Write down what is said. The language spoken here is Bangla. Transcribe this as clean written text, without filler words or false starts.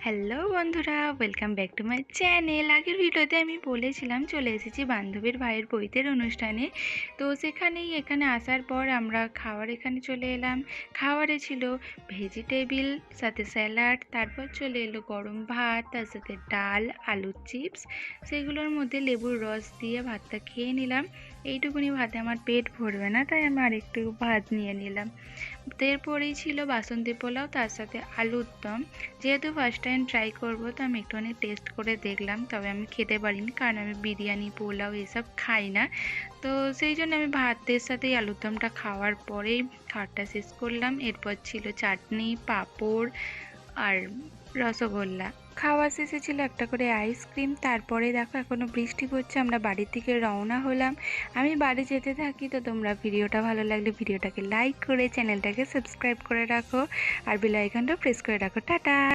হ্যালো বন্ধুরা, welcome back to my channel. আগের ভিডিওতে আমি বলেছিলাম চলে এসেছি বান্ধবীর ভাইয়ের বইতের অনুষ্ঠানে। তো এখানে আসার পর আমরা এখানে চলে এলাম। খাবারে ছিল ভেজিটেবিল, সাথে স্যালাড, তারপর চলে এলো গরম ভাত, তার সাথে ডাল, আলুর চিপস। সেগুলোর মধ্যে লেবুর রস দিয়ে ভাতটা খেয়ে নিলাম। এইটুকুনি ভাতে আমার পেট ভরবে না, তাই আমি আরেকটু ভাত নিয়ে নিলাম। এরপরেই ছিল বাসন্তী পোলাও, তার সাথে আলুর দম। যেহেতু ফার্স্ট টাইম ট্রাই করব, তো আমি একটুখানি টেস্ট করে দেখলাম, তবে আমি খেতে পারিনি, কারণ আমি বিরিয়ানি, পোলাও এসব খাই না। তো সেই জন্য আমি ভাতের সাথেই আলুর দমটা খাওয়ার পরেই খাওয়ারটা শেষ করলাম। এরপর ছিল চাটনি, পাঁপড় আর রসগোল্লা। খাওয়া শেষে ছিল একটা করে আইসক্রিম। তারপরে দেখো এখনও বৃষ্টি পড়ছে, আমরা বাড়ি থেকে রওনা হলাম। আমি বাড়ি যেতে থাকি। তো তোমরা ভিডিওটা ভালো লাগলে ভিডিওটাকে লাইক করে চ্যানেলটাকে সাবস্ক্রাইব করে রাখো, আর বেল আইকনটা প্রেস করে রাখো। টাটা।